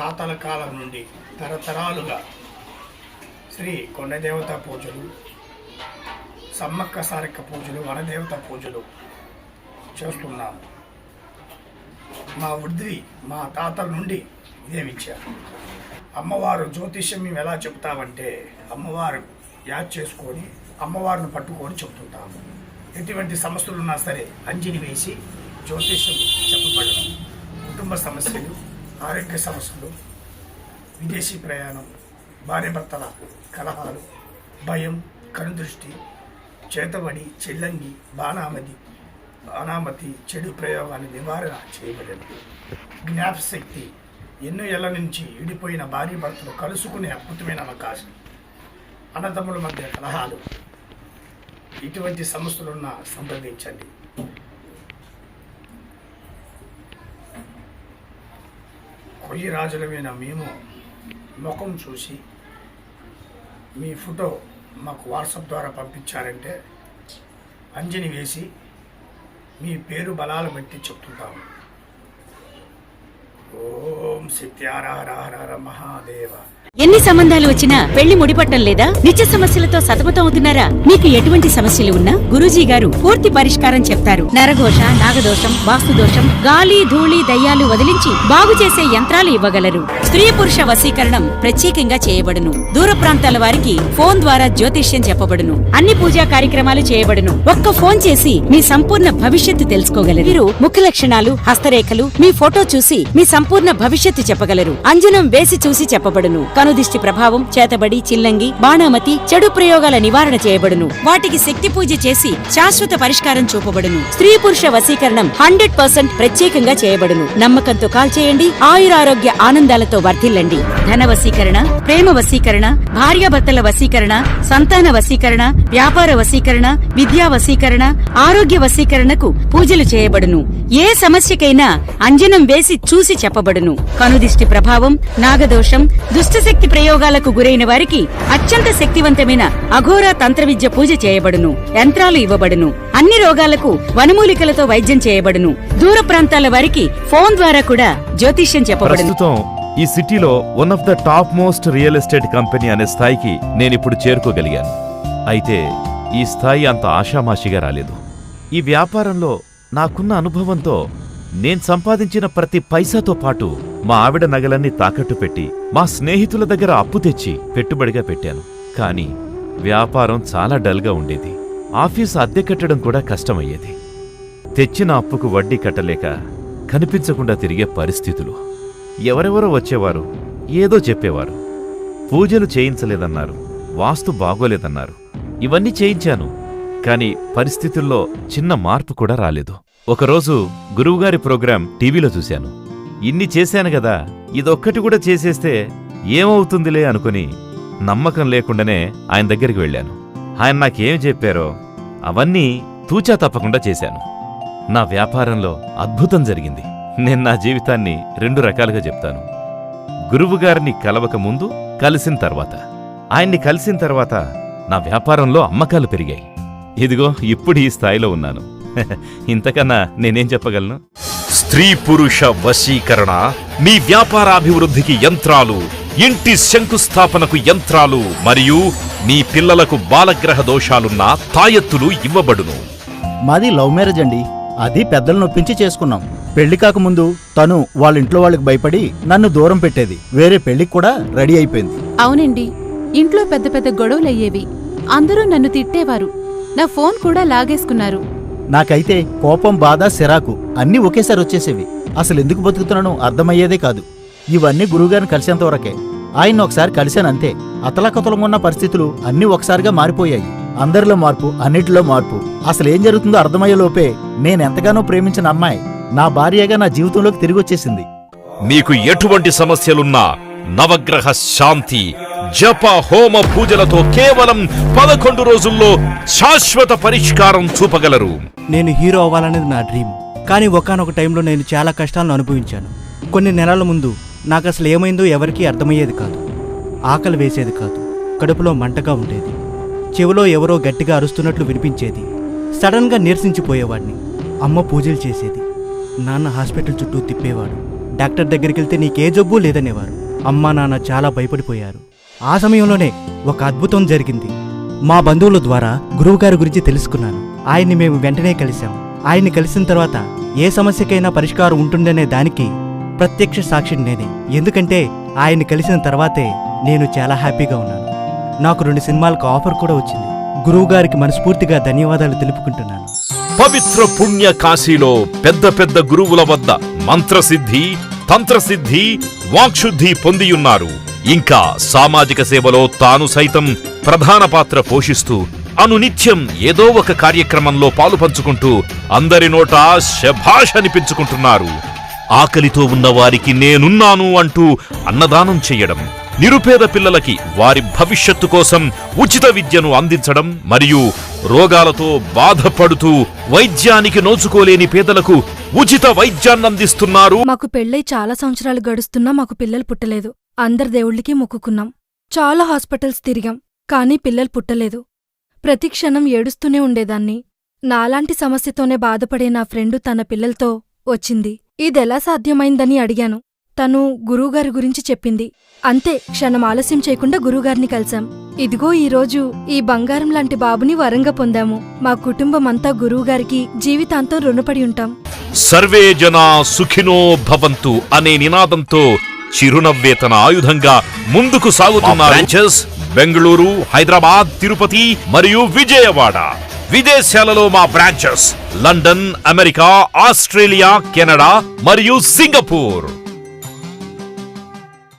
తాతల కాలం నుండి తరతరాలుగా శ్రీ కొండదేవత పూజలు, సమ్మక్క సారక్క పూజలు, వనదేవత పూజలు చేస్తున్నాము. మా వృద్ధి మా తాతల నుండి ఇదే విద్య. అమ్మవారు జ్యోతిష్యం మేము ఎలా చెప్తామంటే, అమ్మవారు యాద్ చేసుకొని అమ్మవారిని పట్టుకొని చెప్తుంటాము. ఎటువంటి సమస్యలు ఉన్నా సరే అంజని వేసి జ్యోతిష్యం చెప్పబడడం. కుటుంబ సమస్యలు, ఆరోగ్య సమస్యలు, విదేశీ ప్రయాణం, భార్యాభర్తల కలహాలు, భయం, కనుదృష్టి, చేతబడి, చెల్లంగి, బాణామతి చెడు ప్రయోగాన్ని నివారణ చేయబడింది. జ్ఞాపశక్తి, ఎన్నో ఏళ్ల నుంచి విడిపోయిన భార్యాభర్తలు కలుసుకునే అద్భుతమైన అవకాశం. అన్నదమ్ముల మధ్య కలహాలు, ఇటువంటి సమస్యలున్న సంప్రదించండి. కొయ్యి రాజులమైన మేము ముఖం చూసి మీ ఫోటో మాకు వాట్సాప్ ద్వారా పంపించారంటే అంజని వేసి మీ పేరు బలాలు బట్టి చెప్తుంటాము. ఓం శక్తి హర మహాదేవ. ఎన్ని సంబంధాలు వచ్చినా పెళ్లి ముడిపట్టం లేదా? నిత్య సమస్యలతో సతమతం అవుతున్నారా? మీకు ఎటువంటి సమస్యలు ఉన్నా గురూజీ గారు పూర్తి పరిష్కారం చెప్తారు. నరఘోష, నాగదోషం, వాస్తు దోషం, గాలి ధూళి దయ్యాలు వదిలించి బాగు చేసే యంత్రాలు ఇవ్వగలరు. స్త్రీ పురుష వశీకరణం ప్రత్యేకంగా చేయబడును. దూర ప్రాంతాల వారికి ఫోన్ ద్వారా జ్యోతిష్యం చెప్పబడును. అన్ని పూజా కార్యక్రమాలు చేయబడును. ఒక్క ఫోన్ చేసి మీ సంపూర్ణ భవిష్యత్తు తెలుసుకోగలరు. మీరు ముఖ లక్షణాలు, హస్తరేఖలు, మీ ఫోటో చూసి మీ సంపూర్ణ భవిష్యత్తు చెప్పగలరు. అంజనం వేసి చూసి చెప్పబడును. కనుదిష్టి ప్రభావం, చేతబడి, చిల్లంగి, బాణామతి చెడు ప్రయోగాల నివారణ చేయబడును. వాటికి శక్తి పూజ చేసి శాశ్వత పరిష్కారం చూపబడును. స్త్రీ పురుష వశీకరణం 100% ప్రత్యేకంగా చేయబడును. నమ్మకంతో కాల్ చేయండి. ఆయురారోగ్య ఆనందాలతో వర్ధిల్లండి. ధన వశీకరణ, ప్రేమ వశీకరణ, భార్యాభర్తల వశీకరణ, సంతాన వశీకరణ, వ్యాపార వశీకరణ, విద్యా వశీకరణ, ఆరోగ్య వశీకరణకు పూజలు చేయబడును. ఏ సమస్యకైనా అంజనం వేసి చూసి చెప్పబడును. కనుదిష్టి ప్రభావం, నాగదోషం, దుష్టశక్తి ప్రయోగాలకు గురైన వారికి అత్యంత శక్తివంతమైన అఘోర తంత్ర విద్య పూజ చేయబడును. యంత్రాలు ఇవ్వబడును. అన్ని రోగాలకు వనమూలికలతో వైద్యం చేయబడును. దూర ప్రాంతాల వారికి ఫోన్ ద్వారా కూడా జ్యోతిష్యం చెప్పబడును. ఈ సిటీలో one of the top most real estate company అనే స్థాయికి నేనిప్పుడు చేరుకోగలిగాను. అయితే ఈ స్థాయి అంత ఆషామాషిగా రాలేదు. ఈ వ్యాపారంలో నాకున్న అనుభవంతో నేను సంపాదించిన ప్రతి పైసాతో పాటు మా ఆవిడ నగలన్నీ తాకట్టు పెట్టి మా స్నేహితుల దగ్గర అప్పు తెచ్చి పెట్టుబడిగా పెట్టాను. కానీ వ్యాపారం చాలా డల్గా ఉండేది. ఆఫీసు అద్దె కట్టడం కూడా కష్టమయ్యేది. తెచ్చిన అప్పుకు వడ్డీ కట్టలేక కనిపించకుండా తిరిగే పరిస్థితులు. ఎవరెవరో వచ్చేవారు, ఏదో చెప్పేవారు. పూజలు చేయించలేదన్నారు, వాస్తు బాగోలేదన్నారు. ఇవన్నీ చేయించాను, కాని పరిస్థితుల్లో చిన్న మార్పు కూడా రాలేదు. ఒకరోజు గురువుగారి ప్రోగ్రాం టీవీలో చూశాను. ఇన్ని చేశాను గదా, ఇదొక్కటి కూడా చేసేస్తే ఏమవుతుందిలే అనుకుని నమ్మకం లేకుండానే ఆయన దగ్గరికి వెళ్ళాను. ఆయన నాకేం చెప్పారో అవన్నీ తూచా తప్పకుండా చేశాను. నా వ్యాపారంలో అద్భుతం జరిగింది. నేను నా జీవితాన్ని 2 రకాలుగా చెప్తాను. గురువుగారిని కలవక ముందు, కలిసిన తర్వాత. ఆయన్ని కలిసిన తర్వాత నా వ్యాపారంలో అమ్మకాలు పెరిగాయి. ఇదిగో ఇప్పుడు ఈ స్థాయిలో ఉన్నాను. ఇంతకన్నా నేనేం చెప్పగలను? స్త్రీ పురుష వశీకరణ, మీ వ్యాపారాభివృద్ధికి యంత్రాలు, ఇంటి శంకుస్థాపనకు యంత్రాలు మరియు మీ పిల్లలకు బాలగ్రహ దోషాలున్న తాయెత్తులు ఇవ్వబడును. మాది లవ్ మ్యారేజ్ అండి. అది పెద్దలు నొప్పించి చేసుకున్నాం. పెళ్లి కాకముందు తను వాళ్ళ ఇంట్లో వాళ్ళకి భయపడి నన్ను దూరం పెట్టేది. వేరే పెళ్లికి కూడా రెడీ అయిపోయింది. అవునండి, ఇంట్లో పెద్ద పెద్ద గొడవలయ్యేవి. అందరూ నన్ను తిట్టేవారు. నా ఫోన్ కూడా లాగేసుకున్నారు. నాకైతే కోపం, బాధ, సిరాకు అన్నీ ఒకేసారి వచ్చేసేవి. అసలు ఎందుకు బతుకుతున్నానో అర్థమయ్యేదే కాదు. ఇవన్నీ గురువుగారిని కలిసేంతవరకే. ఆయన్ని ఒకసారి కలిశానంతే. అతలాకుతలంగా ఉన్న పరిస్థితులు అన్నీ ఒకసారిగా మారిపోయాయి. అందరిలో మార్పు, అన్నిటిలో మార్పు. అసలేం జరుగుతుందో అర్థమయ్యేలోపే నేనెంతగానో ప్రేమించిన అమ్మాయి నా భార్యగా నా జీవితంలోకి తిరిగొచ్చేసింది. మీకు ఎటువంటి సమస్యలున్నా నవగ్రహ శాంతి, జప, హోమ, పూజలతో కేవలం 11 రోజుల్లో శాశ్వత పరిష్కారం చూపగలరు. నేను హీరో అవ్వాలనేది నా డ్రీమ్. కానీ ఒకానొక టైంలో నేను చాలా కష్టాలను అనుభవించాను. కొన్ని నెలల ముందు నాకు అసలు ఏమైందో ఎవరికీ అర్థమయ్యేది కాదు. ఆకలి వేసేది కాదు, కడుపులో మంటగా ఉండేది. చెవిలో ఎవరో గట్టిగా అరుస్తున్నట్లు వినిపించేది. సడన్గా నీరసించిపోయేవాడిని. అమ్మ పూజలు చేసేది, నాన్న హాస్పిటల్ చుట్టూ తిప్పేవాడు. డాక్టర్ దగ్గరికి వెళ్తే నీకే జబ్బు లేదనేవారు. అమ్మా నాన్న చాలా భయపడిపోయారు. ఆ సమయంలోనే ఒక అద్భుతం జరిగింది. మా బంధువుల ద్వారా గురువుగారి గురించి తెలుసుకున్నాను. ఆయన్ని మేము వెంటనే కలిశాం. ఆయన్ని కలిసిన తర్వాత ఏ సమస్యకైనా పరిష్కారం ఉంటుందనే దానికి ప్రత్యక్ష సాక్షిని నేనే. ఎందుకంటే ఆయన్ని కలిసిన తర్వాతే నేను చాలా హ్యాపీగా ఉన్నాను. నాకు 2 సినిమాలకు ఆఫర్ కూడా వచ్చింది. గురువుగారికి మనస్ఫూర్తిగా ధన్యవాదాలు తెలుపుకుంటున్నాను. పవిత్ర పుణ్య కాశీలో పెద్ద పెద్ద గురువుల వద్ద మంత్రసిద్ధి, తంత్రసిద్ధి, వాక్శుద్ధి పొందియున్నారు. ఇంకా సామాజిక సేవలో తాను సైతం ప్రధాన పాత్ర పోషిస్తూ అనునిత్యం ఏదో ఒక కార్యక్రమంలో పాలుపంచుకుంటూ అందరి నోట శభాష్ అనిపించుకుంటున్నారు. ఆకలితో ఉన్నవారికి నేనున్నాను అంటూ అన్నదానం చెయ్యడం, నిరుపేద పిల్లలకి వారి భవిష్యత్తు కోసం ఉచిత విద్యను అందించడం, మరియు రోగాలతో బాధపడుతూ వైద్యానికి నోచుకోలేని పేదలకు ఉచిత వైద్యాన్నందిస్తున్నారు. మాకు పెళ్ళై చాలా సంవత్సరాలు గడుస్తున్నా మాకు పిల్లలు పుట్టలేదు. అందరి దేవుళ్ళకి మొక్కుకున్నాం. చాలా హాస్పిటల్స్ తిరిగాం, కానీ పిల్లలు పుట్టలేదు. ప్రతి క్షణం ఏడుస్తూనే ఉండేదాన్ని. నాలాంటి సమస్యతోనే బాధపడే నా ఫ్రెండు తన పిల్లలతో వచ్చింది. ఇదెలా సాధ్యమైందని అడిగాను. తను గురువుగారి గురించి చెప్పింది. అంతే, క్షణం ఆలస్యం చేయకుండా గురువుగారిని కలిశాం. ఇదిగో ఈరోజు ఈ బంగారం లాంటి బాబుని వరంగా పొందాము. మా కుటుంబమంతా గురువుగారికి జీవితాంతం రుణపడి ఉంటాం. సర్వే జనా సుఖినో భవంతు అనే నినాదంతో చిరునవ్వే తన ఆయుధంగా ముందుకు సాగుతున్న బ్రాంచెస్ బెంగళూరు, హైదరాబాద్, తిరుపతి మరియు విజయవాడ. విదేశాలలో మా branches London, America, Australia, Canada మరియు సింగపూర్.